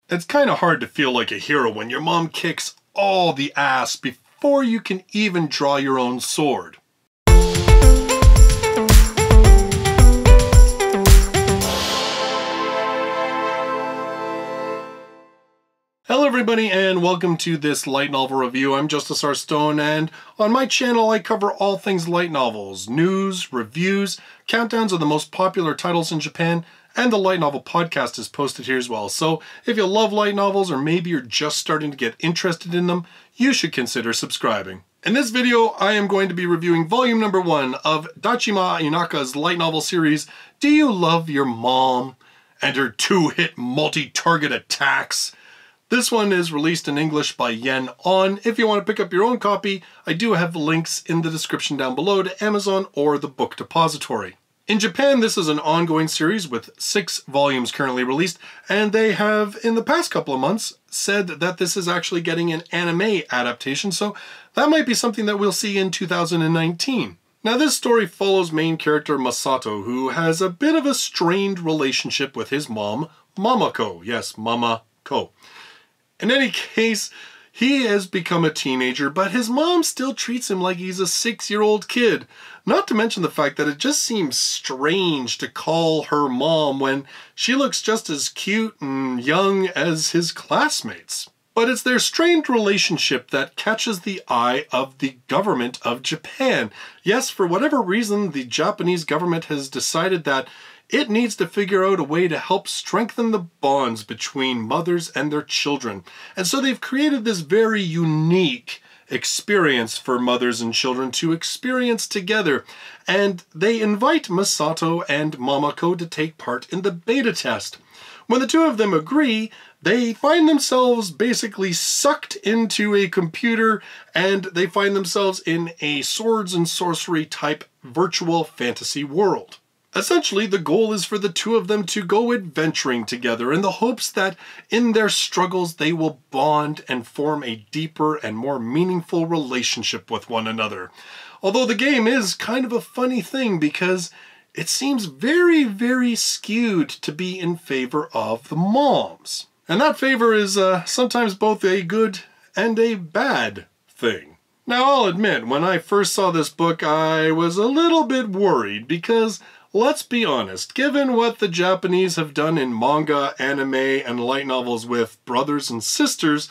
It's kind of hard to feel like a hero when your mom kicks all the ass before you can even draw your own sword. Hello everybody and welcome to this light novel review. I'm Justus R. Stone, and on my channel I cover all things light novels, news, reviews, countdowns of the most popular titles in Japan, and the light novel podcast is posted here as well. So if you love light novels or maybe you're just starting to get interested in them, you should consider subscribing. In this video I am going to be reviewing volume number 1 of Dachima Inaka's light novel series, Do You Love Your Mom? And Her Two-Hit Multi-Target Attacks. This one is released in English by Yen On. If you want to pick up your own copy, I do have links in the description down below to Amazon or the Book Depository. In Japan, this is an ongoing series with 6 volumes currently released, and they have, in the past couple of months, said that this is actually getting an anime adaptation, so that might be something that we'll see in 2019. Now, this story follows main character Masato, who has a bit of a strained relationship with his mom, Mamako. Yes, Mamako. In any case, he has become a teenager, but his mom still treats him like he's a 6-year-old kid. Not to mention the fact that it just seems strange to call her mom when she looks just as cute and young as his classmates. But it's their strained relationship that catches the eye of the government of Japan. Yes, for whatever reason, the Japanese government has decided that it needs to figure out a way to help strengthen the bonds between mothers and their children. And so they've created this very unique experience for mothers and children to experience together. And they invite Masato and Mamako to take part in the beta test. When the two of them agree, they find themselves basically sucked into a computer, and they find themselves in a swords and sorcery type virtual fantasy world. Essentially, the goal is for the two of them to go adventuring together in the hopes that in their struggles they will bond and form a deeper and more meaningful relationship with one another. Although the game is kind of a funny thing because it seems very, very skewed to be in favor of the moms. And that favor is sometimes both a good and a bad thing. Now, I'll admit, when I first saw this book, I was a little bit worried because, let's be honest, given what the Japanese have done in manga, anime, and light novels with brothers and sisters,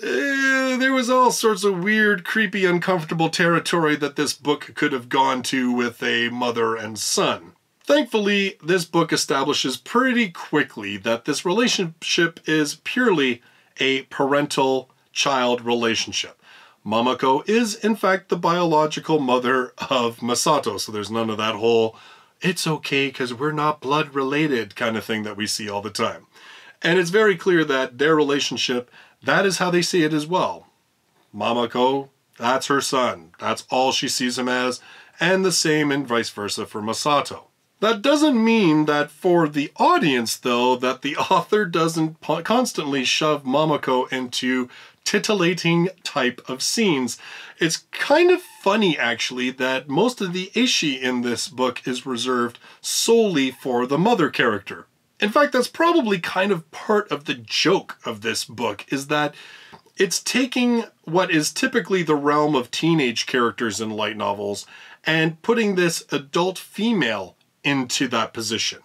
there was all sorts of weird, creepy, uncomfortable territory that this book could have gone to with a mother and son. Thankfully, this book establishes pretty quickly that this relationship is purely a parental-child relationship. Mamako is, in fact, the biological mother of Masato, so there's none of that whole "it's okay because we're not blood related" kind of thing that we see all the time. And it's very clear that their relationship, that is how they see it as well. Mamako, that's her son. That's all she sees him as, and the same and vice versa for Masato. That doesn't mean that for the audience, though, that the author doesn't constantly shove Mamako into titillating type of scenes. It's kind of funny, actually, that most of the eishi in this book is reserved solely for the mother character. In fact, that's probably kind of part of the joke of this book, is that it's taking what is typically the realm of teenage characters in light novels and putting this adult female into that position.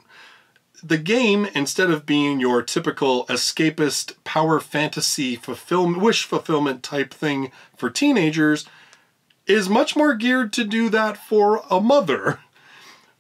The game, instead of being your typical escapist power fantasy wish fulfillment type thing for teenagers, is much more geared to do that for a mother.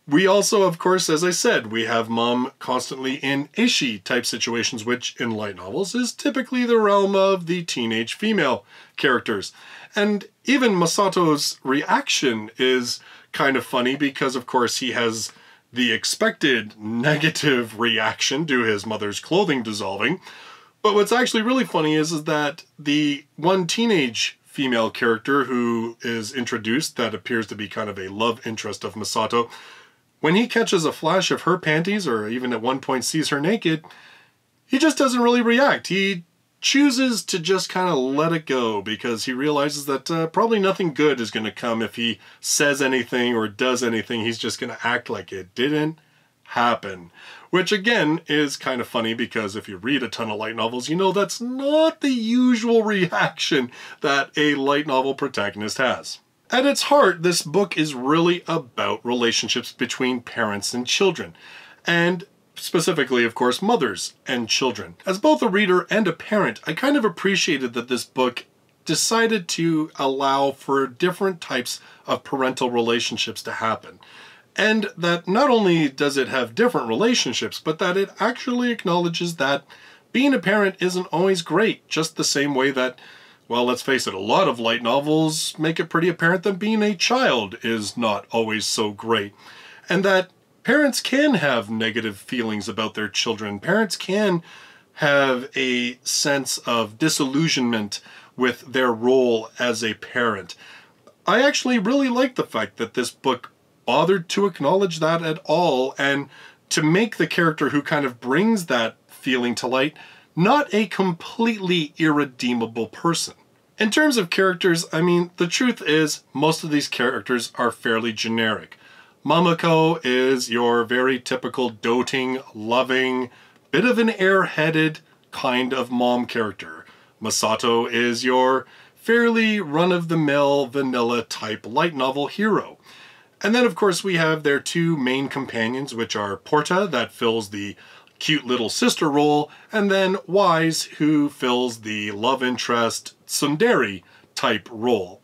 We also, of course, as I said, we have mom constantly in eishi type situations, which in light novels is typically the realm of the teenage female characters. And even Masato's reaction is kind of funny because, of course, he has the expected negative reaction to his mother's clothing dissolving. But what's actually really funny is that the one teenage female character who is introduced that appears to be kind of a love interest of Masato, when he catches a flash of her panties, or even at one point sees her naked, he just doesn't really react. He chooses to just kind of let it go because he realizes that probably nothing good is going to come if he says anything or does anything. He's just going to act like it didn't happen. Which again is kind of funny because if you read a ton of light novels, you know that's not the usual reaction that a light novel protagonist has. At its heart, this book is really about relationships between parents and children, and specifically, of course, mothers and children. As both a reader and a parent, I kind of appreciated that this book decided to allow for different types of parental relationships to happen. And that not only does it have different relationships, but that it actually acknowledges that being a parent isn't always great, just the same way that, well, let's face it, a lot of light novels make it pretty apparent that being a child is not always so great. And that parents can have negative feelings about their children. Parents can have a sense of disillusionment with their role as a parent. I actually really like the fact that this book bothered to acknowledge that at all, and to make the character who kind of brings that feeling to light not a completely irredeemable person. In terms of characters, I mean, the truth is most of these characters are fairly generic. Mamako is your very typical doting, loving, bit of an airheaded kind of mom character. Masato is your fairly run-of-the-mill, vanilla type light novel hero. And then, of course, we have their two main companions, which are Porta, that fills the cute little sister role, and then Wise, who fills the love interest, tsundere type role.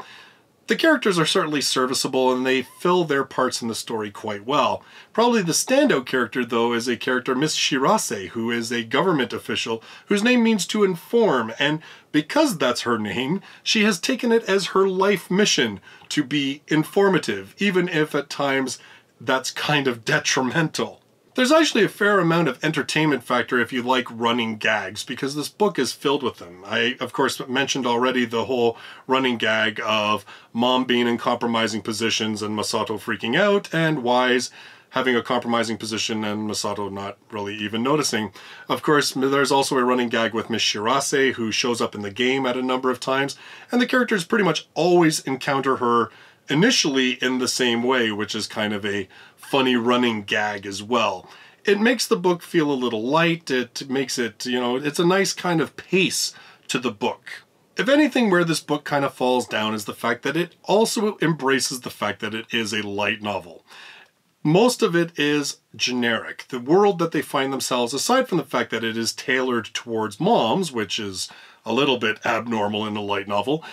The characters are certainly serviceable, and they fill their parts in the story quite well. Probably the standout character, though, is a character, Miss Shirase, who is a government official whose name means to inform, and because that's her name, she has taken it as her life mission to be informative, even if at times that's kind of detrimental. There's actually a fair amount of entertainment factor if you like running gags, because this book is filled with them. I, of course, mentioned already the whole running gag of Mom being in compromising positions and Masato freaking out, and Wise having a compromising position and Masato not really even noticing. Of course, there's also a running gag with Miss Shirase, who shows up in the game at a number of times, and the characters pretty much always encounter her initially in the same way, which is kind of a funny running gag as well. It makes the book feel a little light. It makes it, you know, it's a nice kind of pace to the book. If anything, where this book kind of falls down is the fact that it also embraces the fact that it is a light novel. Most of it is generic. The world that they find themselves, aside from the fact that it is tailored towards moms, which is a little bit abnormal in a light novel,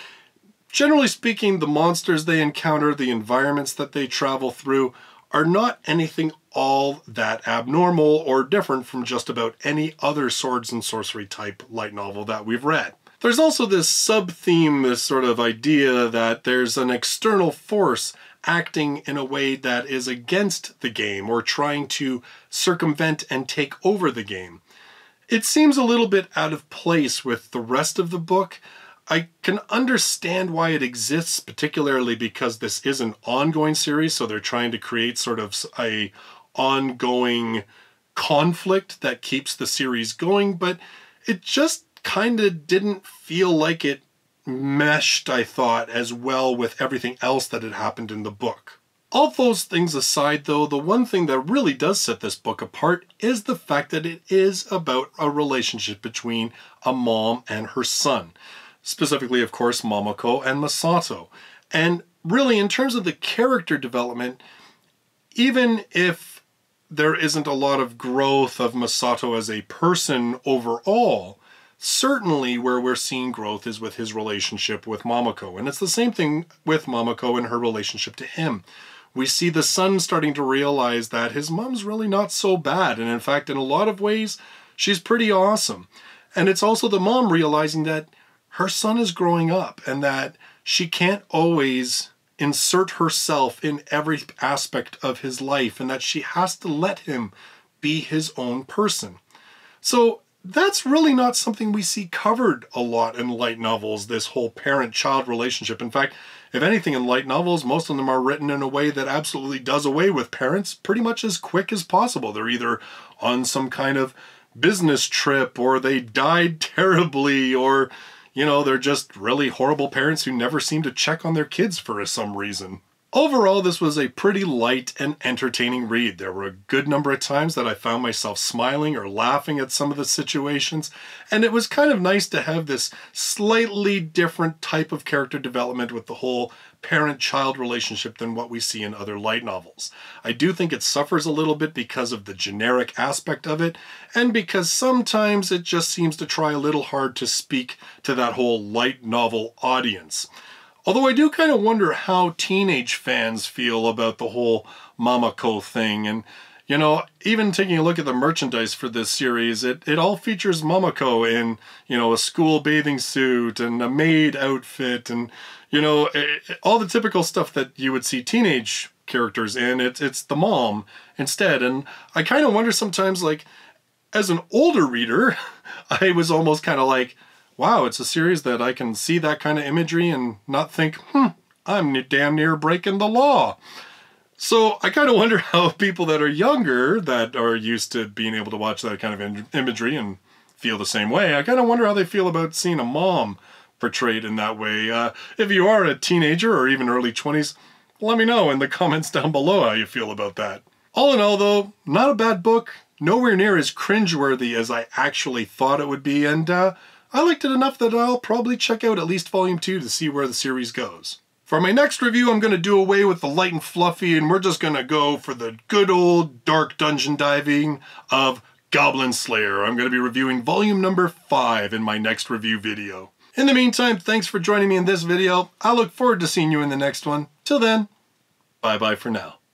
generally speaking, the monsters they encounter, the environments that they travel through, are not anything all that abnormal or different from just about any other swords and sorcery type light novel that we've read. There's also this sub-theme, this sort of idea that there's an external force acting in a way that is against the game or trying to circumvent and take over the game. It seems a little bit out of place with the rest of the book. I can understand why it exists, particularly because this is an ongoing series, so they're trying to create sort of a ongoing conflict that keeps the series going, but it just kind of didn't feel like it meshed, I thought, as well with everything else that had happened in the book. All those things aside, though, the one thing that really does set this book apart is the fact that it is about a relationship between a mom and her son. Specifically, of course, Mamako and Masato. And really, in terms of the character development, even if there isn't a lot of growth of Masato as a person overall, certainly where we're seeing growth is with his relationship with Mamako. And it's the same thing with Mamako and her relationship to him. We see the son starting to realize that his mom's really not so bad. And in fact, in a lot of ways, she's pretty awesome. And it's also the mom realizing that her son is growing up and that she can't always insert herself in every aspect of his life and that she has to let him be his own person. So that's really not something we see covered a lot in light novels, this whole parent-child relationship. In fact, if anything, in light novels, most of them are written in a way that absolutely does away with parents pretty much as quick as possible. They're either on some kind of business trip, or they died terribly, or, you know, they're just really horrible parents who never seem to check on their kids for some reason. Overall, this was a pretty light and entertaining read. There were a good number of times that I found myself smiling or laughing at some of the situations, and it was kind of nice to have this slightly different type of character development with the whole parent-child relationship than what we see in other light novels. I do think it suffers a little bit because of the generic aspect of it, and because sometimes it just seems to try a little hard to speak to that whole light novel audience. Although I do kind of wonder how teenage fans feel about the whole Mamako thing. And, you know, even taking a look at the merchandise for this series, it all features Mamako in, you know, a school bathing suit and a maid outfit and, you know, all the typical stuff that you would see teenage characters in. It's the mom instead. And I kind of wonder sometimes, like, as an older reader, I was almost kind of like, wow, it's a series that I can see that kind of imagery and not think, I'm damn near breaking the law. So I kind of wonder how people that are younger, that are used to being able to watch that kind of imagery and feel the same way, I kind of wonder how they feel about seeing a mom portrayed in that way. If you are a teenager or even early 20s, let me know in the comments down below how you feel about that. All in all though, not a bad book, nowhere near as cringeworthy as I actually thought it would be, and I liked it enough that I'll probably check out at least Volume 2 to see where the series goes. For my next review, I'm going to do away with the light and fluffy, and we're just going to go for the good old dark dungeon diving of Goblin Slayer. I'm going to be reviewing volume number 5 in my next review video. In the meantime, thanks for joining me in this video. I look forward to seeing you in the next one. Till then, bye-bye for now.